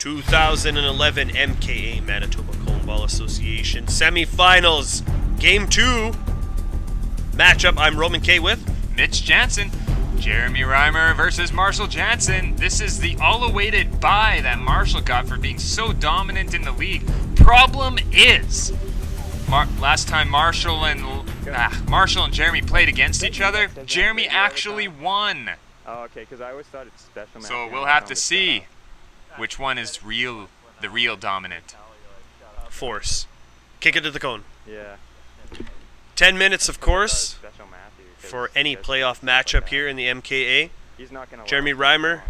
2011 MKA Manitoba Cone Ball Association semifinals, game 2 matchup. I'm Roman K with Mitch Janzen. Jeremy Reimer versus Marshall Janzen. This is the all-awaited bye that Marshall got for being so dominant in the league. Problem is, last time Marshall and Jeremy played against each other, Jeremy actually won. Oh, okay, because I always thought it's special. So we'll have to see which one is the real dominant force. Kick it to the cone. Yeah. 10 minutes, of course, for any playoff matchup here in the MKA. Jeremy Reimer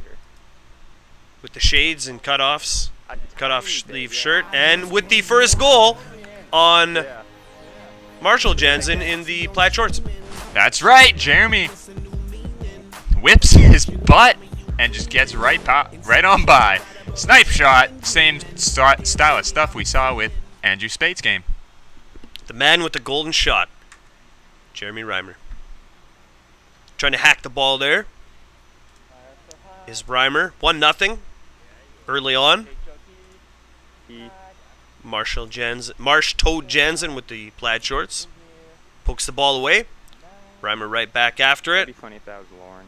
with the shades and cutoff sleeve shirt, and with the first goal on Marshall Janzen in the plaid shorts. That's right, Jeremy whips his butt and just gets right on by. Snipe shot, same style of stuff we saw with Andrew Spade's game. The man with the golden shot, Jeremy Reimer. Trying to hack the ball there is Reimer. 1-0 early on. Marsh Toad Janzen with the plaid shorts. Pokes the ball away. Reimer right back after it. It'd be funny if that was Lauren.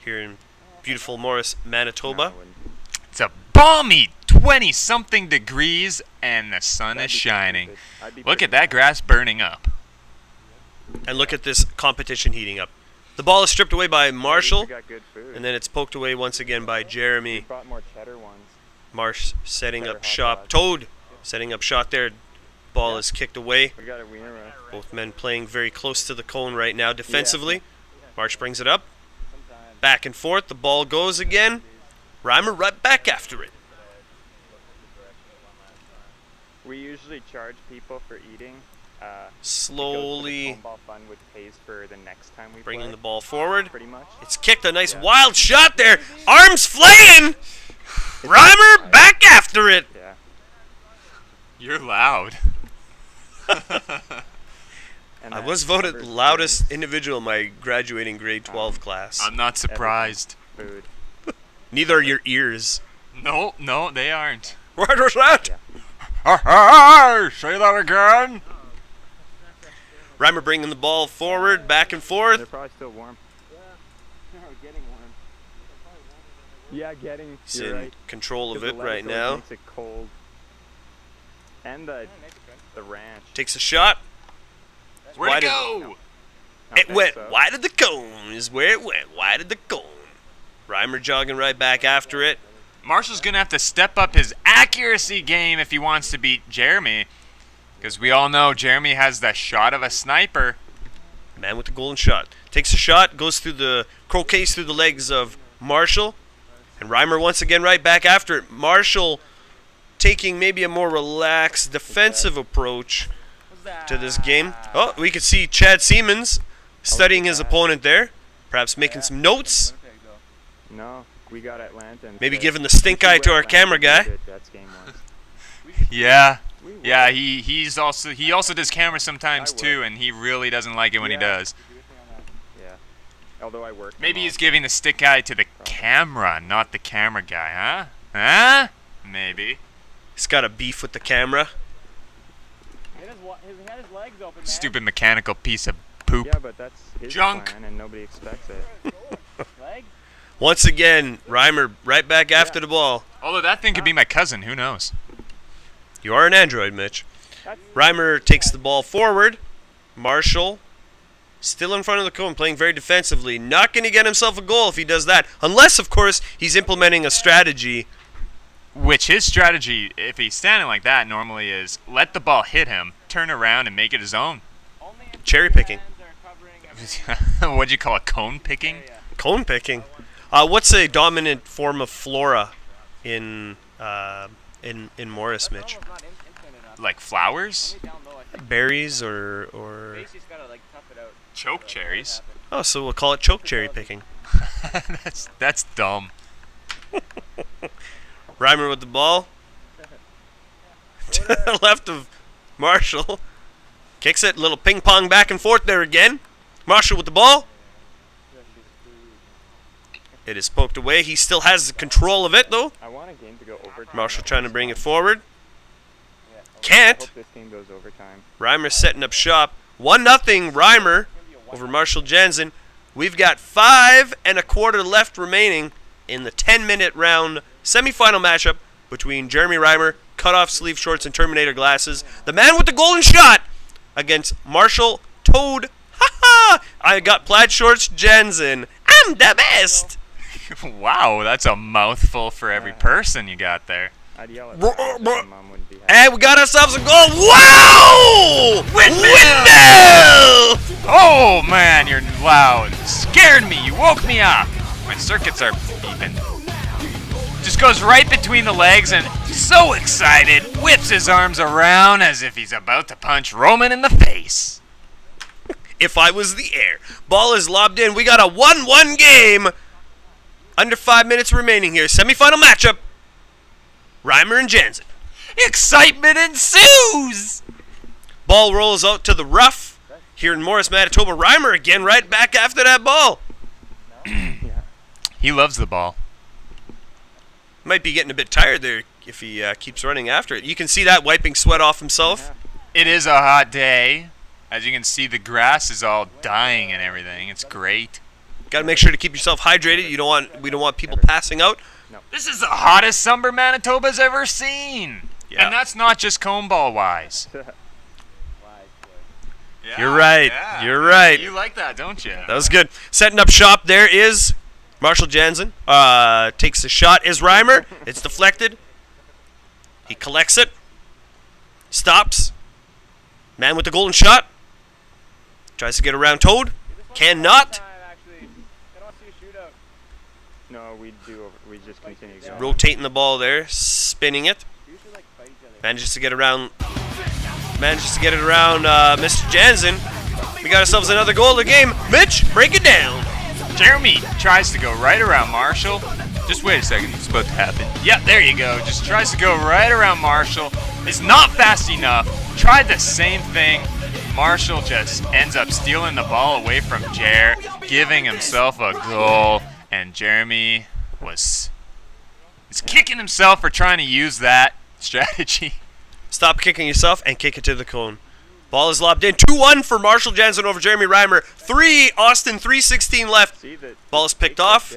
Here in beautiful Morris, Manitoba. It's a balmy 20-something degrees and the sun is shining. Look at that grass burning up. And look at this competition heating up. The ball is stripped away by Marshall, and then it's poked away once again by Jeremy. Marsh setting up shot. Toad setting up shot there. Ball is kicked away. Both men playing very close to the cone right now defensively. Marsh brings it up. Back and forth. The ball goes again. Reimer right back after it. We usually charge people for eating. Slowly for the next time we bringing play. the ball forward. Pretty much. It's kicked. A nice wild shot there. Arms flaying. Reimer back after it. Yeah. You're loud. I was voted loudest individual in my graduating grade 12 class. I'm not surprised. Food. Neither are your ears. No, they aren't. What was that? Say that again. Reimer bringing the ball forward, back and forth. They're probably still warm. Yeah, getting warm. Yeah, getting. He's in control of it right now. Makes it cold. And the ranch. Takes a shot. Where'd it go? It went wide of the cone is where it went. Wide of the cone. Reimer jogging right back after it. Marshall's going to have to step up his accuracy game if he wants to beat Jeremy. Because we all know Jeremy has the shot of a sniper. Man with the golden shot. Takes a shot, goes through the croquets through the legs of Marshall. And Reimer once again right back after it. Marshall taking maybe a more relaxed defensive approach to this game. Oh, we could see Chad Siemens studying his opponent there. Perhaps making some notes. No, we got Atlanta. Maybe giving the stink eye to our camera guy. Yeah. Yeah, he also does camera sometimes too, and he really doesn't like it when he does. Yeah. Although I work. Maybe he's giving the stick eye to the camera, not the camera guy, huh? Huh? Maybe. He's got a beef with the camera. Stupid mechanical piece of poop. Yeah, but that's his junk. Plan and nobody expects it. Once again, Reimer right back after the ball. Although that thing could be my cousin, who knows? You are an android, Mitch. Reimer takes the ball forward. Marshall still in front of the cone, playing very defensively. Not going to get himself a goal if he does that. Unless, of course, he's implementing a strategy. Which his strategy, if he's standing like that, normally is let the ball hit him, turn around, and make it his own. Cherry picking. What'd you call it? Cone picking? Cone picking. What's a dominant form of flora in Morris, Mitch? Like flowers? Berries or choke cherries. Oh, so we'll call it choke cherry picking. That's dumb. Reimer with the ball. To the left of Marshall. Kicks it, little ping pong back and forth there again. Marshall with the ball. It is poked away. He still has control of it, though. I want a game to go overtime. Marshall trying to bring it forward. I Can't. hope this game goes overtime. Reimer setting up shop. 1-0 Reimer over Marshall Janzen. We've got 5 1/4 left remaining in the 10-minute round semifinal matchup between Jeremy Reimer, cutoff sleeve shorts and Terminator glasses, the man with the golden shot, against Marshall Toad. Ha! I got plaid shorts Janzen. I'm the best. Wow, that's a mouthful for every person you got there. I'd yell at my mom wouldn't be happy. And we got ourselves a goal. Wow! Windmill! Oh man, you're loud. Scared me. You woke me up. My circuits are beeping. Just goes right between the legs and, so excited, whips his arms around as if he's about to punch Roman in the face. If I was the heir. Ball is lobbed in. We got a 1-1 game. Under 5 minutes remaining here. Semifinal matchup. Reimer and Janzen. Excitement ensues! Ball rolls out to the rough. Here in Morris, Manitoba. Reimer again right back after that ball. He loves the ball. Might be getting a bit tired there if he keeps running after it. You can see that wiping sweat off himself. It is a hot day. As you can see, the grass is all dying and everything. It's great. Got to make sure to keep yourself hydrated. We don't want people passing out. This is the hottest summer Manitoba's ever seen. Yeah. And that's not just cone ball wise. You're right. Yeah. You're right. You like that, don't you? That was good. Setting up shop there is Marshall Janzen. Takes the shot is Reimer. It's deflected. He collects it. Stops. Man with the golden shot. Tries to get around Toad. Cannot. No, we just continue going. Rotating the ball there. Spinning it. Manages to get around. Mr. Janzen. We got ourselves another goal of the game. Mitch, break it down. Jeremy tries to go right around Marshall. Just wait a second, it's about to happen. Yep, there you go. Just tries to go right around Marshall. It's not fast enough. Tried the same thing. Marshall just ends up stealing the ball away from Jer, giving himself a goal. And Jeremy is kicking himself for trying to use that strategy. Stop kicking yourself and kick it to the cone. Ball is lobbed in. 2-1 for Marshall Janzen over Jeremy Reimer. 3 Austin, 3:16 left. Ball is picked off.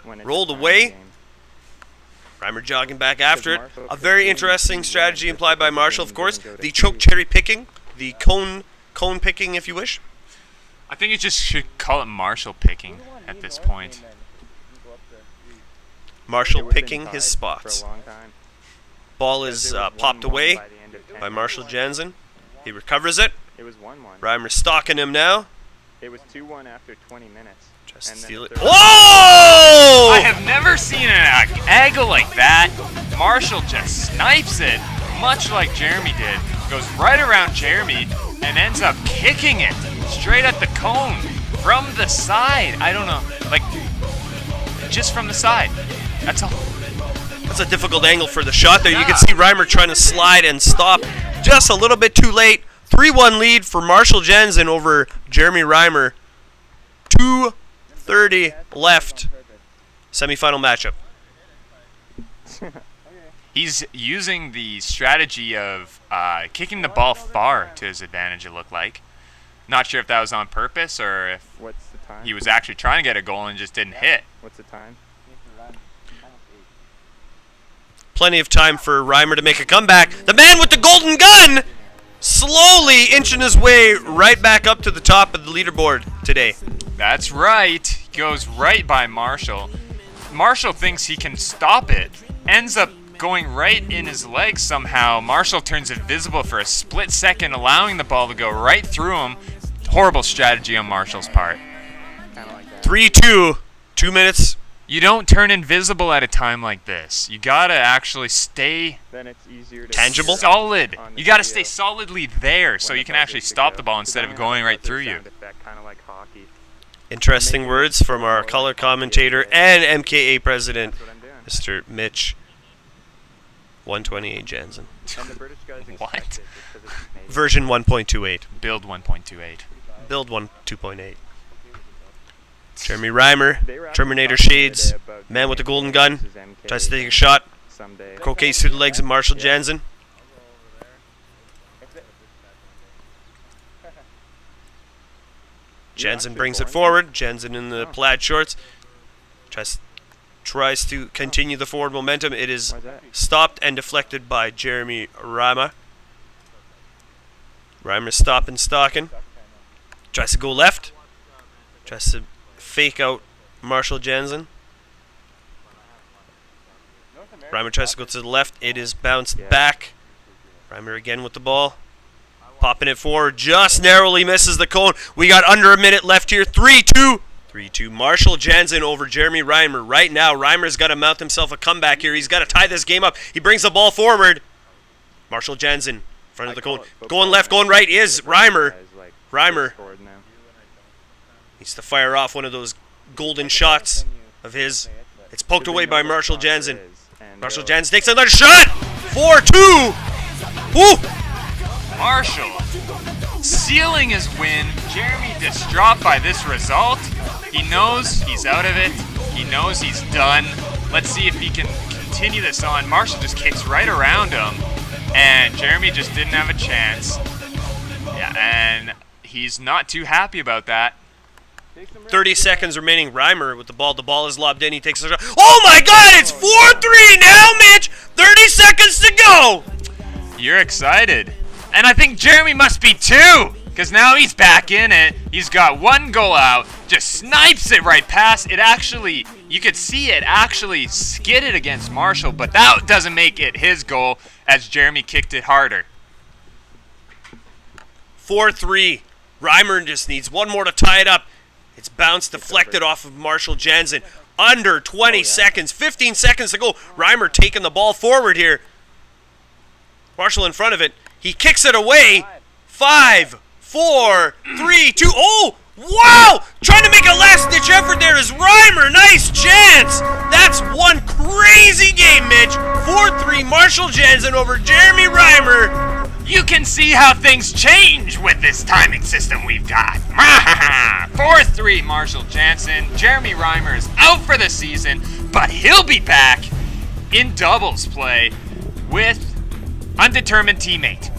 Rolled away. Reimer jogging back after it. A very interesting strategy implied by Marshall, of course. The choke cherry picking. The cone picking, if you wish. I think you just should call it Marshall picking at this point. Marshall picking his spots. Ball is popped away by Marshall Janzen. He recovers it. It was 1-1. Reimer stalking him now. It was 2-1 after 20 minutes. Tries to And then steal it. the third- Whoa! I have never seen an angle like that. Marshall just snipes it, much like Jeremy did. Goes right around Jeremy and ends up kicking it straight at the cone from the side. I don't know, like just from the side. That's all. That's a difficult angle for the shot there. You can see Reimer trying to slide and stop just a little bit too late. 3-1 lead for Marshall Janzen over Jeremy Reimer. 2:30 left. Semifinal matchup. He's using the strategy of kicking the ball far to his advantage, it looked like. Not sure if that was on purpose or if What's the time? he was actually trying to get a goal and just didn't hit. What's the time? Plenty of time for Reimer to make a comeback. The man with the golden gun slowly inching his way right back up to the top of the leaderboard today. That's right. He goes right by Marshall. Marshall thinks he can stop it. Ends up going right in his legs somehow. Marshall turns invisible for a split second, allowing the ball to go right through him. Horrible strategy on Marshall's part. Kind of like that. 3-2. 2 minutes. You don't turn invisible at a time like this. You gotta actually stay Then it's easier to Tangible? solid. on the You gotta video stay solidly there so when you the can ball actually gets to stop go. the ball instead of Because going then right it has through a you. sound effect, kind of like hockey. Interesting words from our color commentator and MKA president, That's what I'm doing. Mr. Mitch 128 Janzen. And the British guys What? expect it just 'cause it's Canadian. Version 1.28. Build 1.28. Build 2.8. Jeremy Reimer, Terminator shades, man with the golden gun, tries to take a shot. Croquets through the legs of Marshall Janzen. Janzen brings it forward. Janzen in the plaid shorts. Tries to continue the forward momentum. It is stopped and deflected by Jeremy Reimer. Reimer stopping, stalking. Tries to go left. Tries to fake out Marshall Janzen. Reimer tries to go to the left. It is bounced back. Reimer again with the ball. Popping it forward. Just narrowly misses the cone. We got under a minute left here. 3-2. 3-2. Marshall Janzen over Jeremy Reimer. Right now, Reimer's got to mount himself a comeback here. He's got to tie this game up. He brings the ball forward. Marshall Janzen in front of the cone. Going left, going right is Reimer. Reimer needs to fire off one of those golden shots of his. It's poked away by Marshall Janzen. Marshall Janzen takes another shot. 4-2. Woo! Marshall sealing his win. Jeremy distraught by this result. He knows he's out of it. He knows he's done. Let's see if he can continue this on. Marshall just kicks right around him, and Jeremy just didn't have a chance. Yeah, and he's not too happy about that. 30 seconds remaining. Reimer with the ball. The ball is lobbed in. He takes a shot. Oh my God! It's 4-3 now, Mitch. 30 seconds to go. You're excited. And I think Jeremy must be too, because now he's back in it. He's got one goal out, just snipes it right past. It actually, you could see it actually skidded against Marshall, but that doesn't make it his goal as Jeremy kicked it harder. 4-3. Reimer just needs one more to tie it up. It's bounced, deflected off of Marshall Janzen. Under 20 seconds, 15 seconds to go. Reimer taking the ball forward here. Marshall in front of it. He kicks it away. 5, 4, 3, 2. Oh, wow! Trying to make a last-ditch effort there is Reimer. Nice chance. That's one crazy game, Mitch. 4-3 Marshall Janzen over Jeremy Reimer. You can see how things change with this timing system we've got. 4-3 Marshall Janzen. Jeremy Reimer is out for the season, but he'll be back in doubles play with undetermined teammate.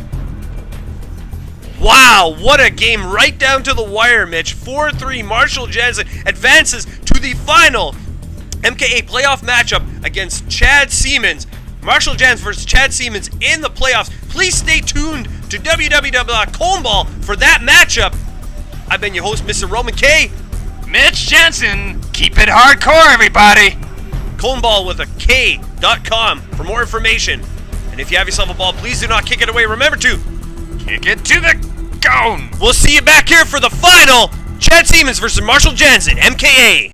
Wow, what a game right down to the wire, Mitch. 4-3 Marshall Janzen advances to the final MKA playoff matchup against Chad Siemens. Marshall Janzen versus Chad Siemens in the playoffs. Please stay tuned to www.coneball for that matchup. I've been your host, Mr. Roman K. Mitch Janzen, keep it hardcore, everybody. Coneball with a K.com for more information. And if you have yourself a ball, please do not kick it away. Remember to kick it to the cone. We'll see you back here for the final. Chad Siemens versus Marshall Janzen, MKA.